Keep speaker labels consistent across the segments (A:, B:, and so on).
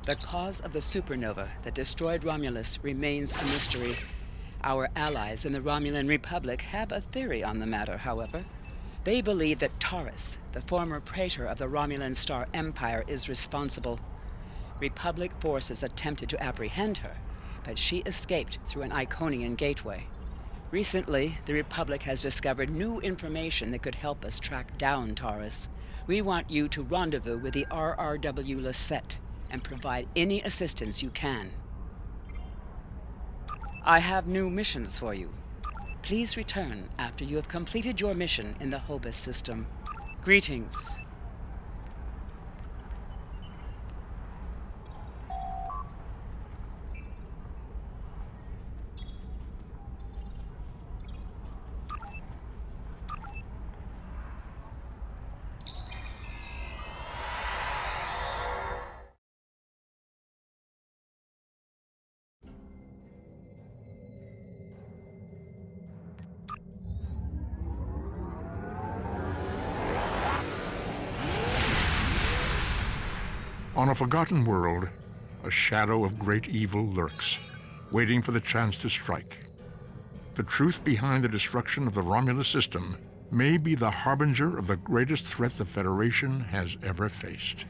A: The cause of the supernova that destroyed Romulus remains a mystery. Our allies in the Romulan Republic have a theory on the matter, however. They believe that Taris, the former praetor of the Romulan Star Empire, is responsible. Republic forces attempted to apprehend her, but she escaped through an Iconian gateway. Recently, the Republic has discovered new information that could help us track down Taris. We want you to rendezvous with the RRW Lisette and provide any assistance you can. I have new missions for you. Please return after you have completed your mission in the Hobus system. Greetings.
B: On a forgotten world, a shadow of great evil lurks, waiting for the chance to strike. The truth behind the destruction of the Romulus system may be the harbinger of the greatest threat the Federation has ever faced.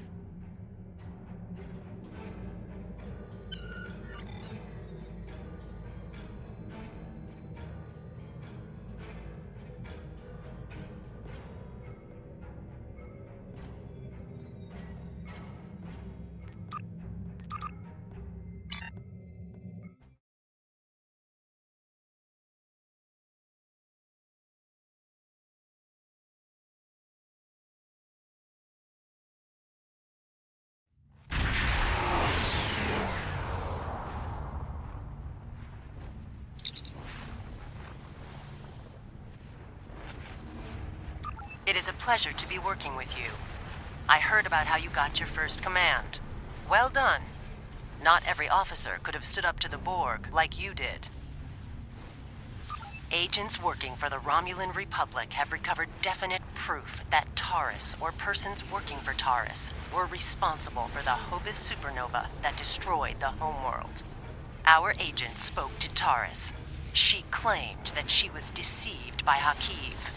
C: It is a pleasure to be working with you. I heard about how you got your first command. Well done. Not every officer could have stood up to the Borg like you did. Agents working for the Romulan Republic have recovered definite proof that Taris, or persons working for Taris, were responsible for the Hobus supernova that destroyed the homeworld. Our agent spoke to Taris. She claimed that she was deceived by Hakiv.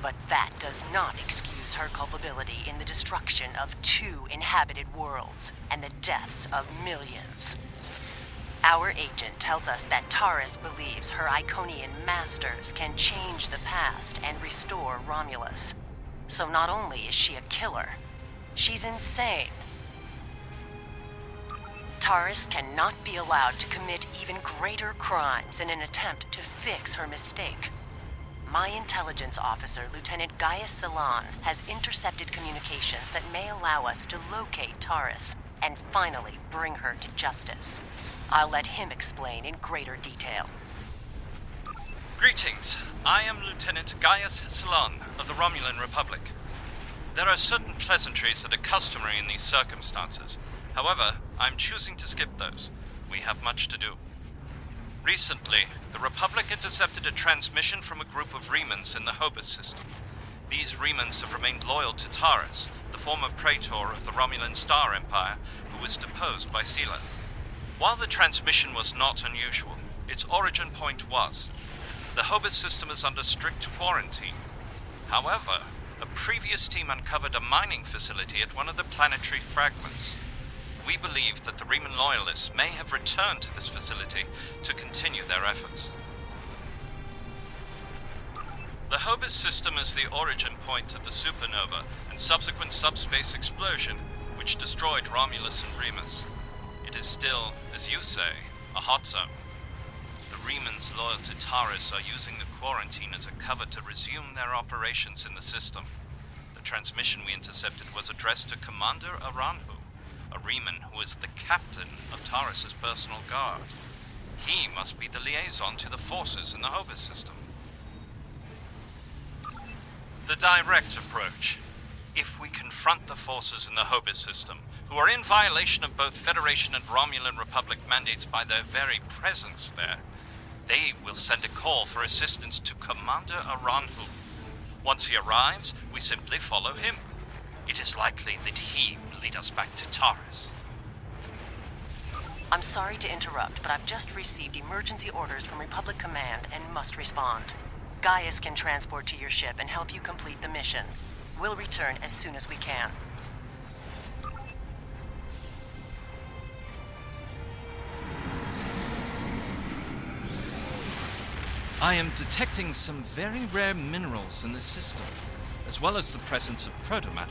C: But that does not excuse her culpability in the destruction of 2 inhabited worlds and the deaths of millions. Our agent tells us that Taris believes her Iconian masters can change the past and restore Romulus. So not only is she a killer, she's insane. Taris cannot be allowed to commit even greater crimes in an attempt to fix her mistake. My intelligence officer, Lieutenant Gaius Salan, has intercepted communications that may allow us to locate Taris and finally bring her to justice. I'll let him explain in greater detail.
D: Greetings. I am Lieutenant Gaius Salan of the Romulan Republic. There are certain pleasantries that are customary in these circumstances. However, I'm choosing to skip those. We have much to do. Recently, the Republic intercepted a transmission from a group of Remans in the Hobus system. These Remans have remained loyal to Taris, the former praetor of the Romulan Star Empire, who was deposed by Seelan. While the transmission was not unusual, its origin point was. The Hobus system is under strict quarantine. However, a previous team uncovered a mining facility at one of the planetary fragments. We believe that the Reman loyalists may have returned to this facility to continue their efforts. The Hobus system is the origin point of the supernova and subsequent subspace explosion, which destroyed Romulus and Remus. It is still, as you say, a hot zone. The Remans loyal to Taris are using the quarantine as a cover to resume their operations in the system. The transmission we intercepted was addressed to Commander Aranhu, a Reman who is the captain of Taris' personal guard. He must be the liaison to the forces in the Hobus system. The direct approach. If we confront the forces in the Hobus system, who are in violation of both Federation and Romulan Republic mandates by their very presence there, they will send a call for assistance to Commander Aranhu. Once he arrives, we simply follow him. It is likely that he will lead us back to Taris.
C: I'm sorry to interrupt, but I've just received emergency orders from Republic Command and must respond. Gaius can transport to your ship and help you complete the mission. We'll return as soon as we can.
D: I am detecting some very rare minerals in the system, as well as the presence of protomatter.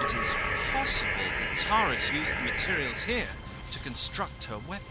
D: It is possible that Taris used the materials here to construct her weapon.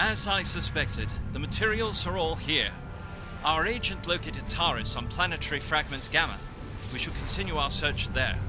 D: As I suspected, the materials are all here. Our agent located Taris on planetary fragment Gamma. We shall continue our search there.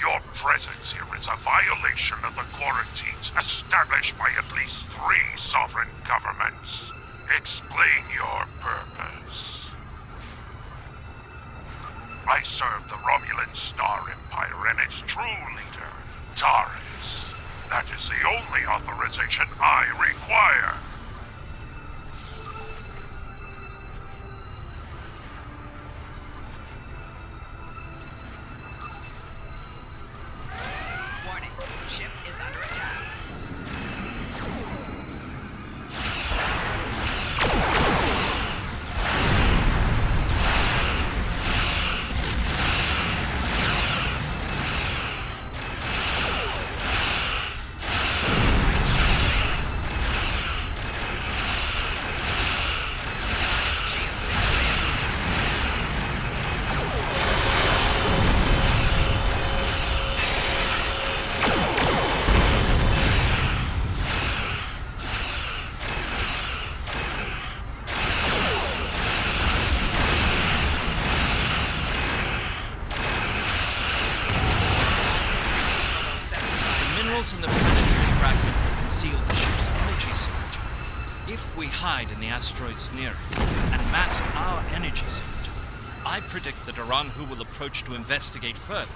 E: Your presence here is a violation of the quarantines established by at least 3 sovereign governments. Explain your purpose. I serve the Romulan Star Empire and its true leader, Taris. That is the only authorization I require.
A: Warning, ship is under attack.
D: In the planetary fragment will conceal the ship's energy signature. If we hide in the asteroid's near it and mask our energy signature, I predict that Aranhu will approach to investigate further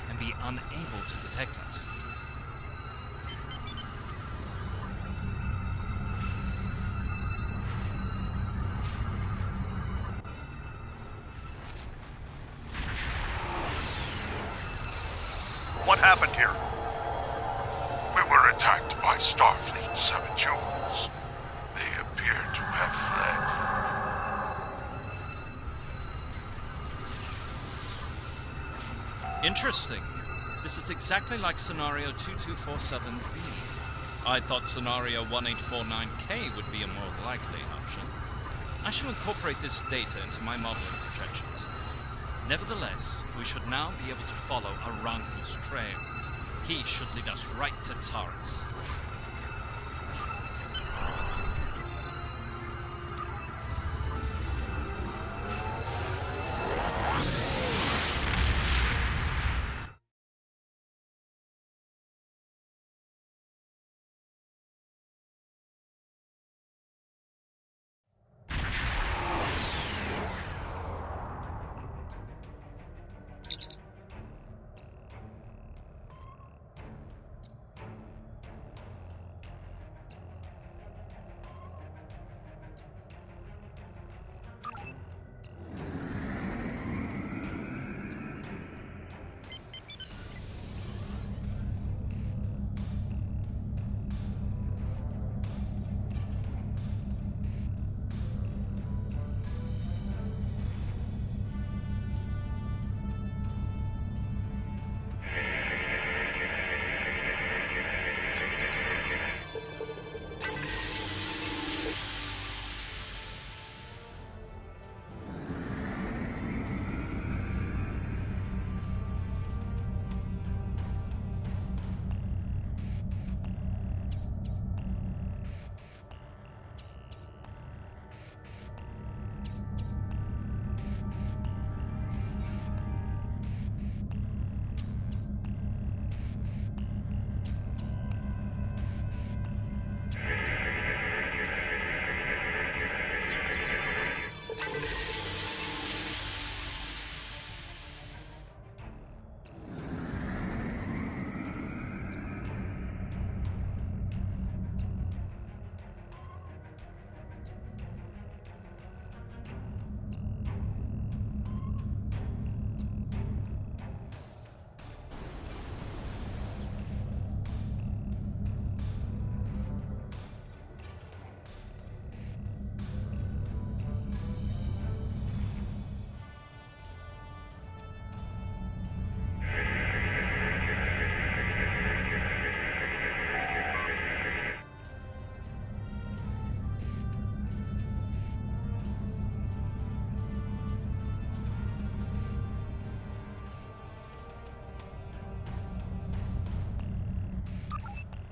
D: and be unable to detect us.
E: What happened here? We were attacked by Starfleet 7 Joules. They appear to have fled.
D: Interesting. This is exactly like Scenario 2247B. I thought Scenario 1849K would be a more likely option. I shall incorporate this data into my modeling projections. Nevertheless, we should now be able to follow Aranhu's trail. He should lead us right to Taris.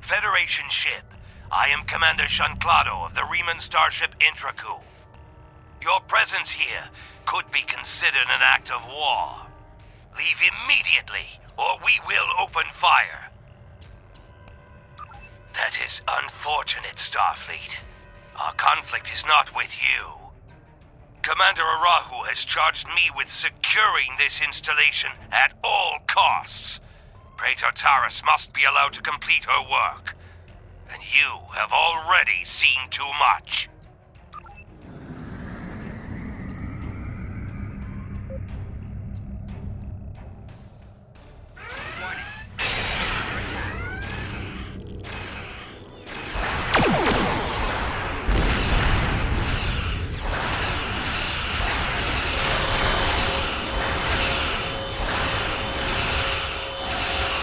F: Federation ship. I am Commander Shanclado of the Riemann starship Intraku. Your presence here could be considered an act of war. Leave immediately, or we will fire. That is unfortunate, Starfleet. Our conflict is not with you. Commander Arahu has charged me with securing this installation at all costs. Praetor Taris must be allowed to complete her work. And you have already seen too much.
A: Warning. Under attack.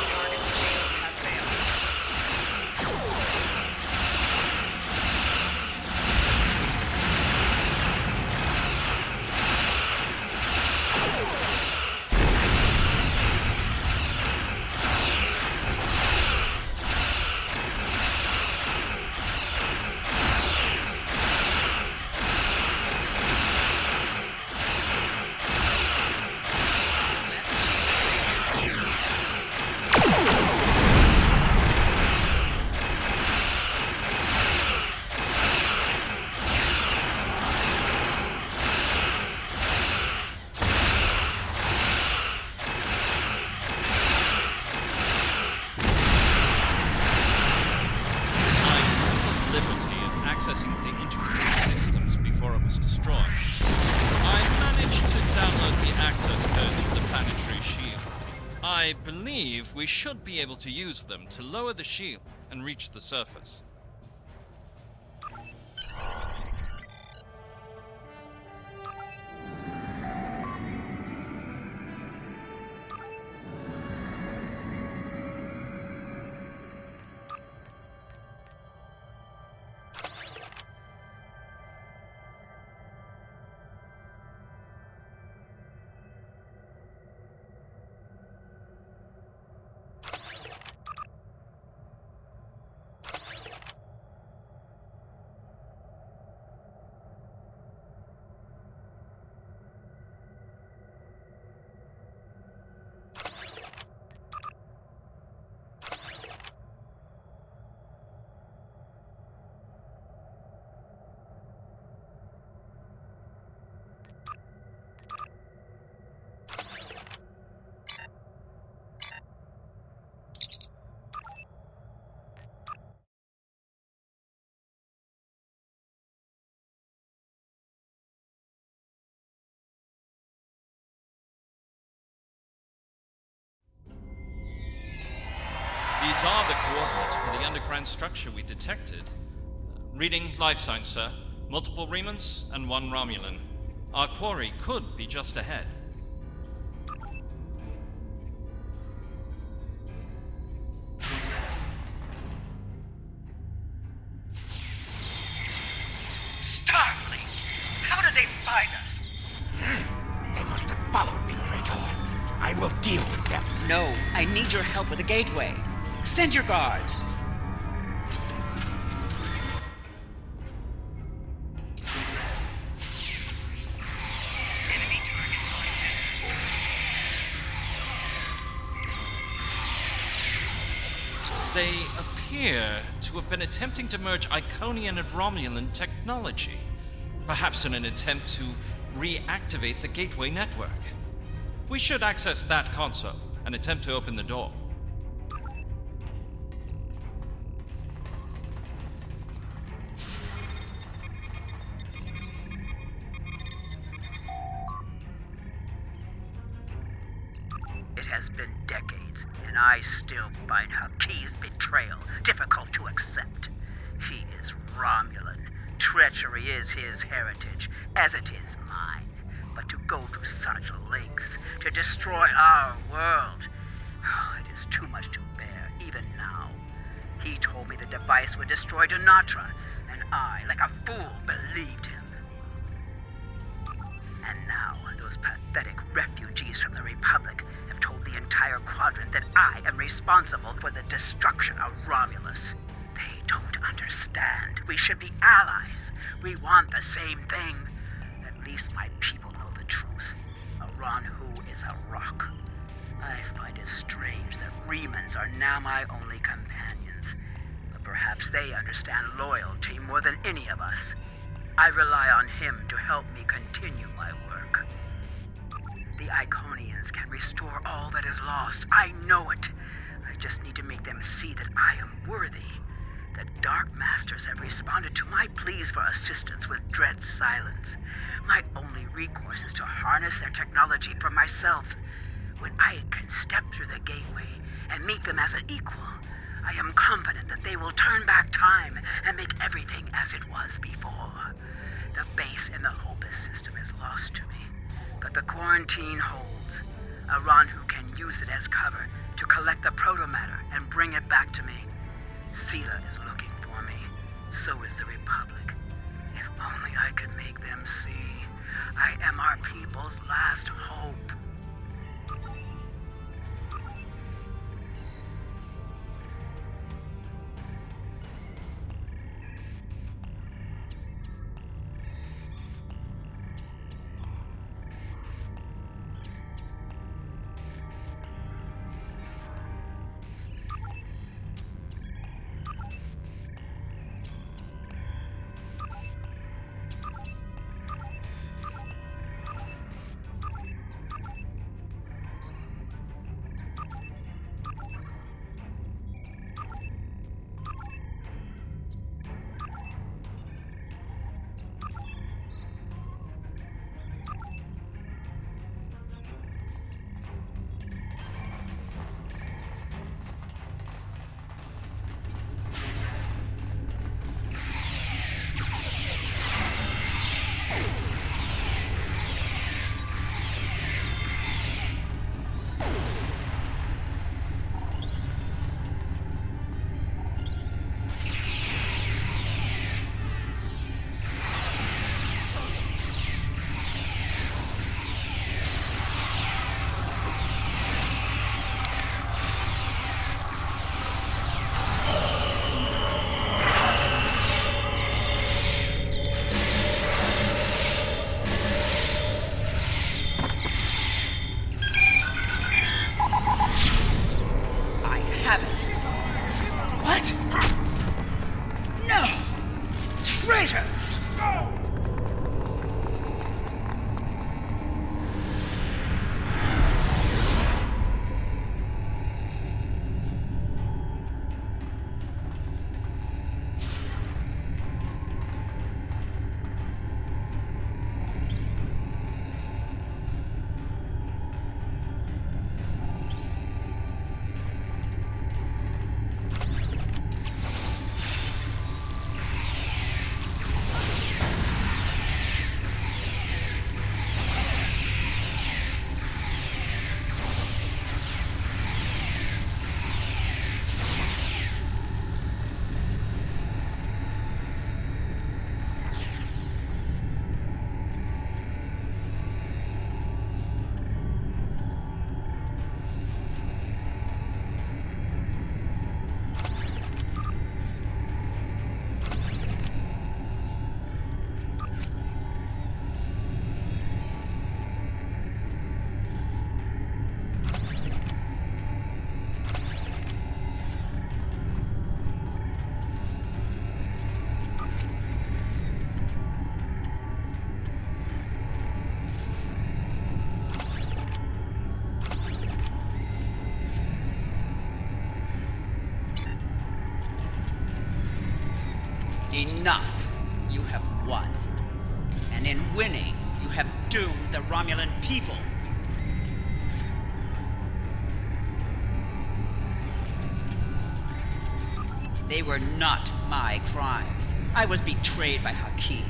A: Target shields have failed.
D: Liberty of accessing the intricate systems before it was destroyed. I managed to download the access codes for the planetary shield. I believe we should be able to use them to lower the shield and reach the surface. These are the coordinates for the underground structure we detected. Reading life signs, sir. Multiple Remans and one Romulan. Our quarry could be just ahead.
G: Starfleet! How did they find us?
H: They must have followed me, Praetor. I will deal with them.
A: No, I need your help with the gateway. Send your guards.
D: They appear to have been attempting to merge Iconian and Romulan technology, perhaps in an attempt to reactivate the gateway network. We should access that console and attempt to open the door.
G: It has been decades, and I still find Haki's betrayal difficult to accept. He is Romulan. Treachery is his heritage, as it is mine. But to go to such lengths to destroy our world, it is too much to bear, even now. He told me the device would destroy Donatra, and I, like a fool, believed him. And now, those pathetic refugees from the Republic have told the entire quadrant that I am responsible for the destruction of Romulus. They don't understand. We should be allies. We want the same thing. At least my people know the truth. Ron Hu is a rock. I find it strange that Remans are now my only companions, but perhaps they understand loyalty more than any of us. I rely on him to help me continue my work. The Iconians can restore all that is lost. I know it. I just need to make them see that I am worthy. The Dark Masters have responded to my pleas for assistance with dread silence. My only recourse is to harness their technology for myself. When I can step through the gateway and meet them as an equal, I am confident that they will turn back time and make everything as it was before. The base in the Hobus system is lost to me, but the quarantine holds. A Ranhu can use it as cover to collect the protomatter and bring it back to me. Sela is looking for me. So is the Republic. If only I could make them see. I am our people's last hope.
A: Enough. You have won. And in winning, you have doomed the Romulan people. They were not my crimes. I was betrayed by Hakiv,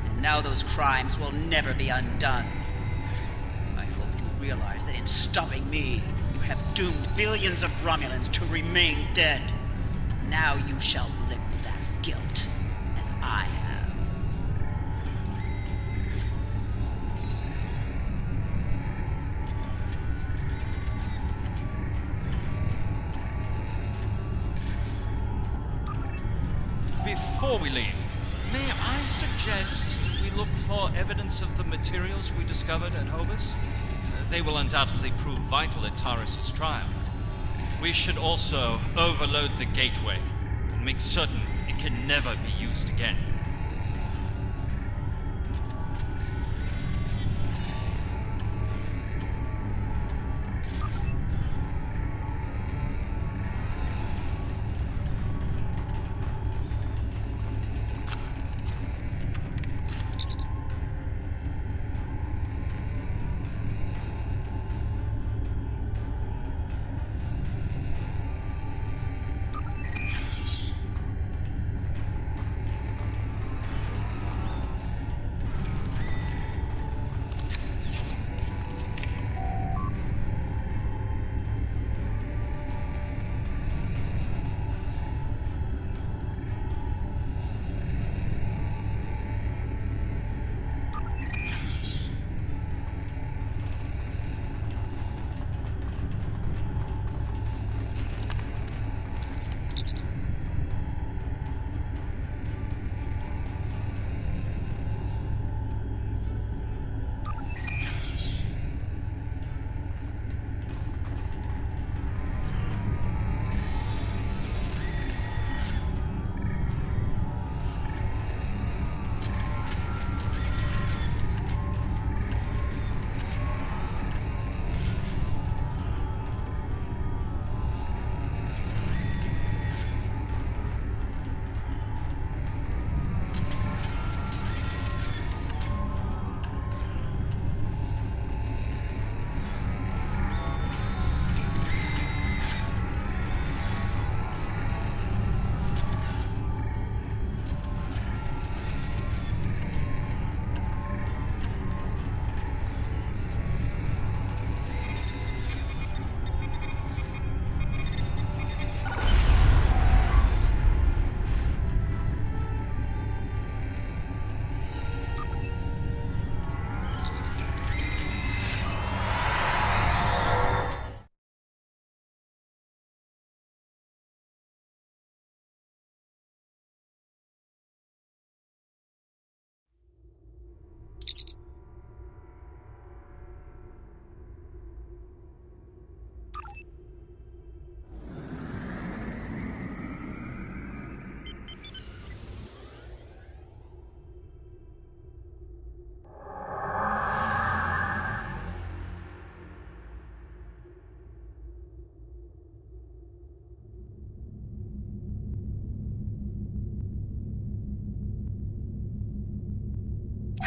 A: and now those crimes will never be undone. I hope you realize that in stopping me, you have doomed billions of Romulans to remain dead. Now you shall live with that guilt, as I have.
D: Before we leave, may I suggest we look for evidence of the materials we discovered at Hobus? they will undoubtedly prove vital at Taris' trial. We should also overload the gateway and make certain it can never be used again.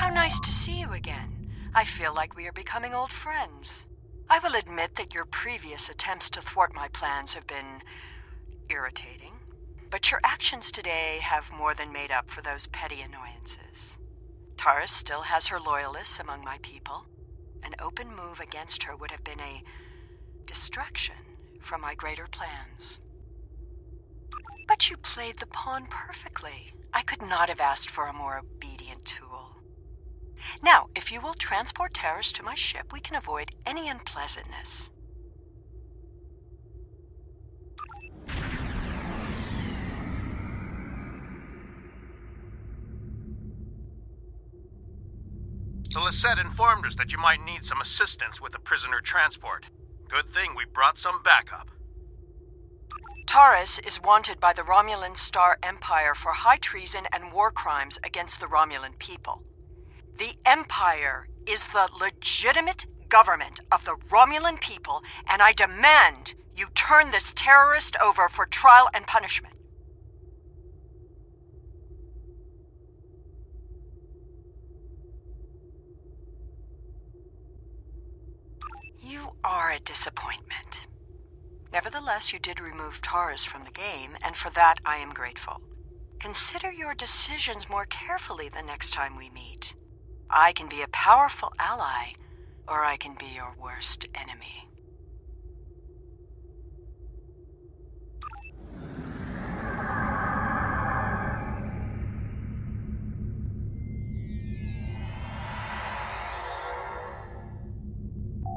I: How nice to see you again. I feel like we are becoming old friends. I will admit that your previous attempts to thwart my plans have been irritating, but your actions today have more than made up for those petty annoyances. Taris still has her loyalists among my people. An open move against her would have been a distraction from my greater plans. But you played the pawn perfectly. I could not have asked for a more obedient tool. Now, if you will transport Taris to my ship, we can avoid any unpleasantness.
J: The Lisette informed us that you might need some assistance with the prisoner transport. Good thing we brought some backup.
I: Taris is wanted by the Romulan Star Empire for high treason and war crimes against the Romulan people. The Empire is the legitimate government of the Romulan people, and I demand you turn this terrorist over for trial and punishment. You are a disappointment. Nevertheless, you did remove Taris from the game, and for that I am grateful. Consider your decisions more carefully the next time we meet. I can be a powerful ally, or I can be your worst enemy.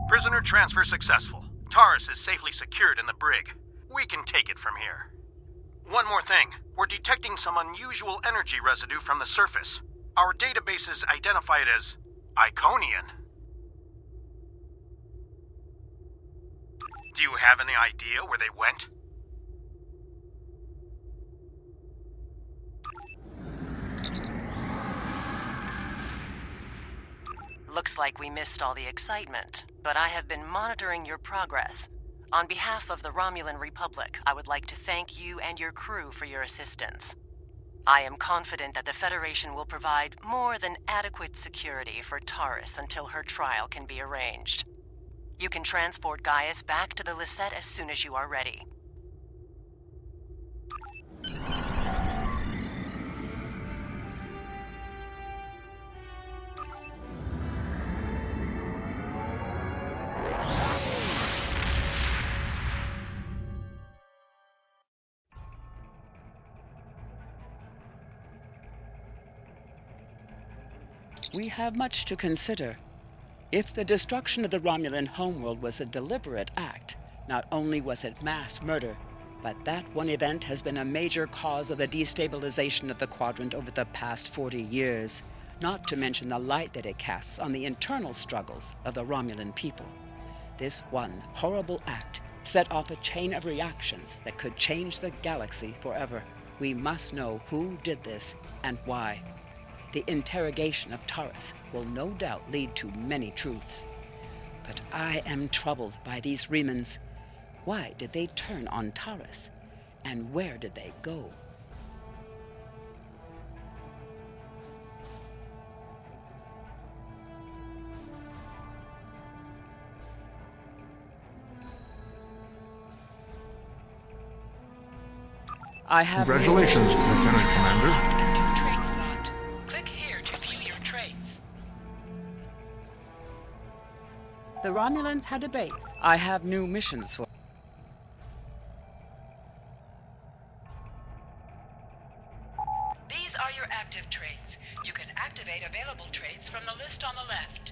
J: Prisoner transfer successful. Taris is safely secured in the brig. We can take it from here. One more thing. We're detecting some unusual energy residue from the surface. Our databases identify it as Iconian. Do you have any idea where they went?
C: Looks like we missed all the excitement, but I have been monitoring your progress. On behalf of the Romulan Republic, I would like to thank you and your crew for your assistance. I am confident that the Federation will provide more than adequate security for Taris until her trial can be arranged. You can transport Gaius back to the Lisette as soon as you are ready.
A: We have much to consider. If the destruction of the Romulan homeworld was a deliberate act, not only was it mass murder, but that one event has been a major cause of the destabilization of the quadrant over the past 40 years, not to mention the light that it casts on the internal struggles of the Romulan people. This one horrible act set off a chain of reactions that could change the galaxy forever. We must know who did this and why. The interrogation of Taris will no doubt lead to many truths. But I am troubled by these Remans. Why did they turn on Taris? And where did they go? I have...
B: Congratulations, Lieutenant Commander.
A: The Romulans had a base. I have new missions for...
G: These are your active traits. You can activate available traits from the list on the left.